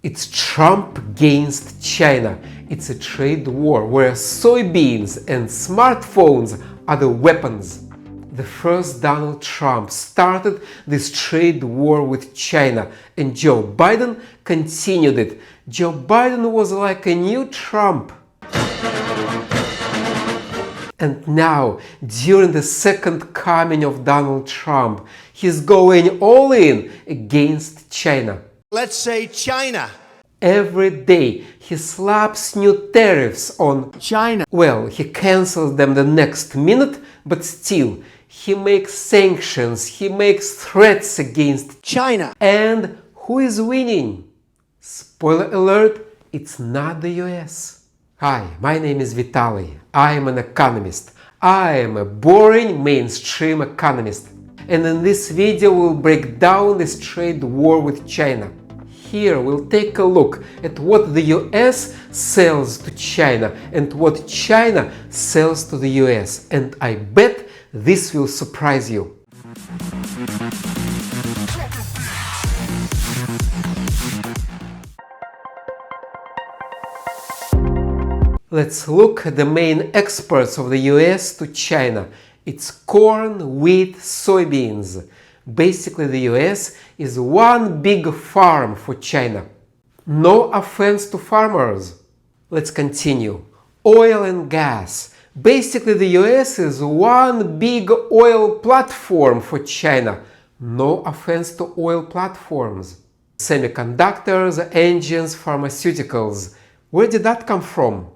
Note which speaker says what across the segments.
Speaker 1: It's Trump against China. It's a trade war where soybeans and smartphones are the weapons. The first Donald Trump started this trade war with China, and Joe Biden continued it. Joe Biden was like a new Trump. And now, during the second coming of Donald Trump, he's going all in against China.
Speaker 2: Let's say China.
Speaker 1: Every day he slaps new tariffs on
Speaker 2: China.
Speaker 1: Well, he cancels them the next minute, but still, he makes sanctions, he makes threats against
Speaker 2: China.
Speaker 1: And who is winning? Spoiler alert, it's not the US. Hi, my name is Vitaly. I am an economist. I am a boring mainstream economist. And in this video we'll break down this trade war with China. Here we'll take a look at what the US sells to China and what China sells to the US. And I bet this will surprise you. Let's look at the main exports of the US to China. It's corn, wheat, soybeans. Basically, the US is one big farm for China. No offense to farmers. Let's continue. Oil and gas. Basically, the US is one big oil platform for China. No offense to oil platforms. Semiconductors, engines, pharmaceuticals. Where did that come from?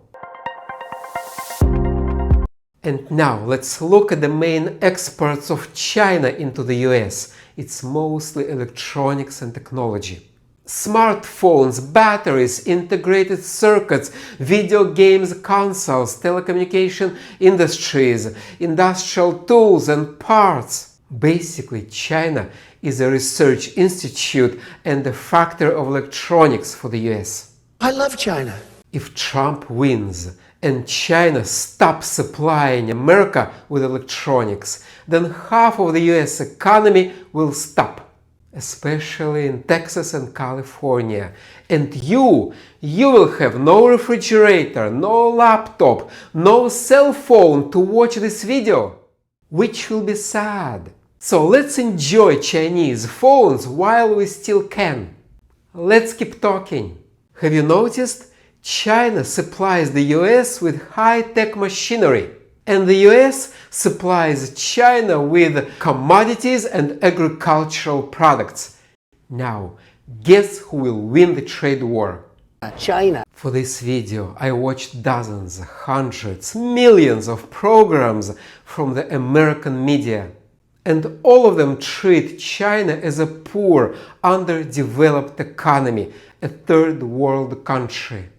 Speaker 1: And now let's look at the main exports of China into the US. It's mostly electronics and technology. Smartphones, batteries, integrated circuits, video games, consoles, telecommunication industries, industrial tools and parts. Basically, China is a research institute and a factory of electronics for the US.
Speaker 2: I love China.
Speaker 1: If Trump wins and China stops supplying America with electronics, then half of the US economy will stop, especially in Texas and California. And you will have no refrigerator, no laptop, no cell phone to watch this video, which will be sad. So let's enjoy Chinese phones while we still can. Let's keep talking. Have you noticed? China supplies the US with high-tech machinery, and the US supplies China with commodities and agricultural products. Now, guess who will win the trade war?
Speaker 2: China.
Speaker 1: For this video, I watched dozens, hundreds, millions of programs from the American media, and all of them treat China as a poor, underdeveloped economy, a third world country.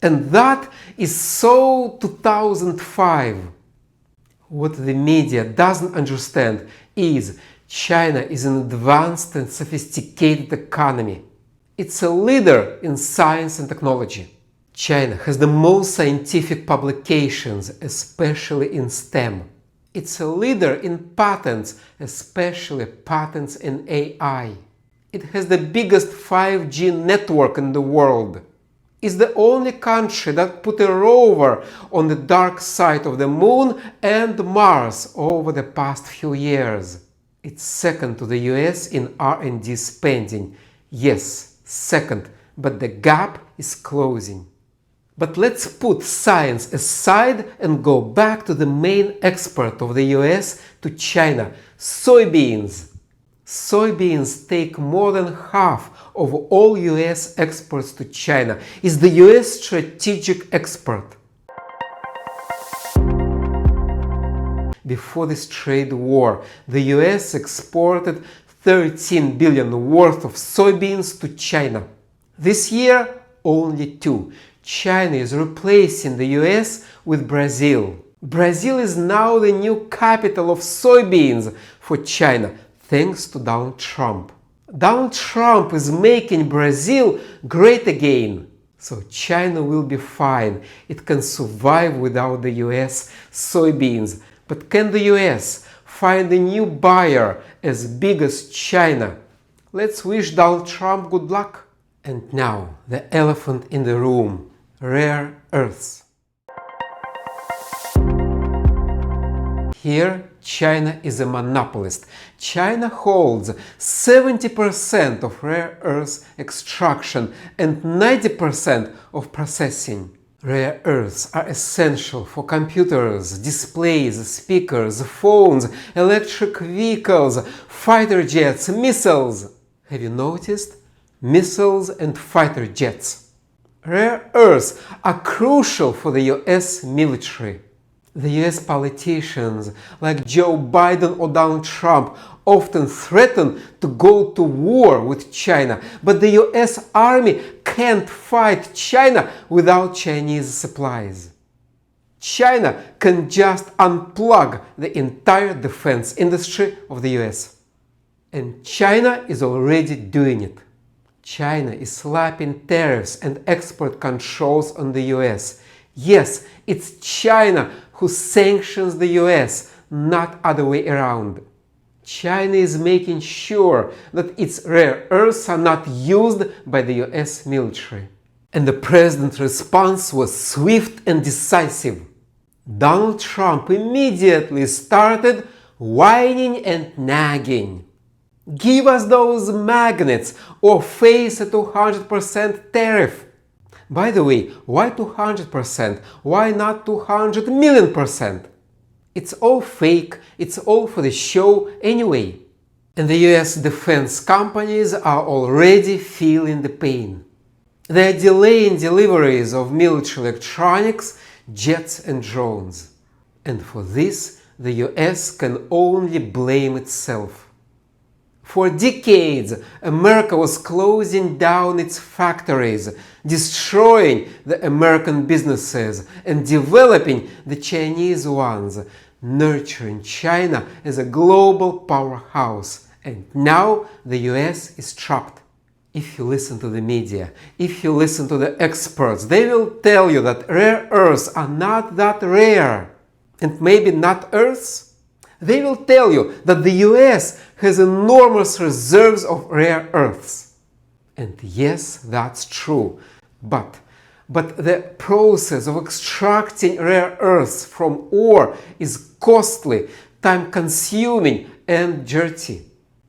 Speaker 1: And that is so 2005. What the media doesn't understand is China is an advanced and sophisticated economy. It's a leader in science and technology. China has the most scientific publications, especially in STEM. It's a leader in patents, especially patents in AI. It has the biggest 5G network in the world. Is the only country that put a rover on the dark side of the moon and Mars over the past few years. It's second to the US in R&D spending. Yes, second, but the gap is closing. But let's put science aside and go back to the main export of the US to China, soybeans. Soybeans take more than half of all US exports to China. Is the US strategic export. Before this trade war, the US exported 13 billion worth of soybeans to China. This year, only 2. China is replacing the US with Brazil. Brazil is now the new capital of soybeans for China, thanks to Donald Trump. Donald Trump is making Brazil great again. So China will be fine. It can survive without the US soybeans. But can the US find a new buyer as big as China? Let's wish Donald Trump good luck. And now, the elephant in the room, rare earths. Here, China is a monopolist. China holds 70% of rare earth extraction and 90% of processing. Rare earths are essential for computers, displays, speakers, phones, electric vehicles, fighter jets, missiles. Have you noticed? Missiles and fighter jets. Rare earths are crucial for the US military. The US politicians like Joe Biden or Donald Trump often threaten to go to war with China, but the US army can't fight China without Chinese supplies. China can just unplug the entire defense industry of the US. And China is already doing it. China is slapping tariffs and export controls on the US. Yes, it's China who sanctions the US, not other way around. China is making sure that its rare earths are not used by the US military. And the president's response was swift and decisive. Donald Trump immediately started whining and nagging. Give us those magnets or face a 200% tariff. By the way, why 200%? Why not 200 million%? It's all fake, it's all for the show anyway. And the US defense companies are already feeling the pain. They are delaying deliveries of military electronics, jets and drones. And for this, the US can only blame itself. For decades, America was closing down its factories, destroying the American businesses and developing the Chinese ones, nurturing China as a global powerhouse. And now the US is trapped. If you listen to the media, if you listen to the experts, they will tell you that rare earths are not that rare. And maybe not earths? They will tell you that the US has enormous reserves of rare earths. And yes, that's true. But the process of extracting rare earths from ore is costly, time-consuming and dirty.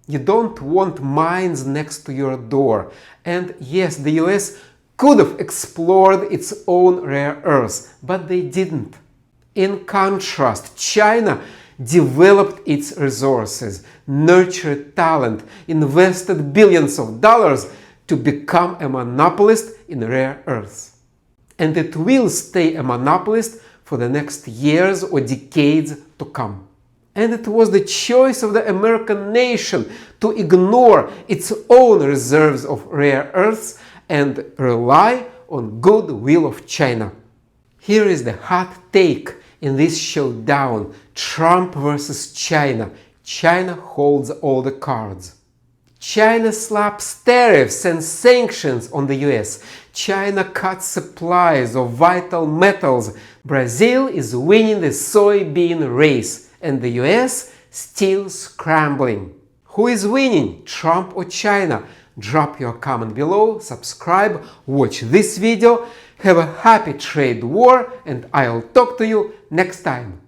Speaker 1: You don't want mines next to your door. And yes, the US could have explored its own rare earths, but they didn't. In contrast, China developed its resources, nurtured talent, invested billions of dollars to become a monopolist in rare earths. And it will stay a monopolist for the next years or decades to come. And it was the choice of the American nation to ignore its own reserves of rare earths and rely on goodwill of China. Here is the hot take in this showdown, Trump versus China. China holds all the cards. China slaps tariffs and sanctions on the US. China cuts supplies of vital metals. Brazil is winning the soybean race, and the US still scrambling. Who is winning, Trump or China? Drop your comment below, subscribe, watch this video. Have a happy trade war, and I'll talk to you next time.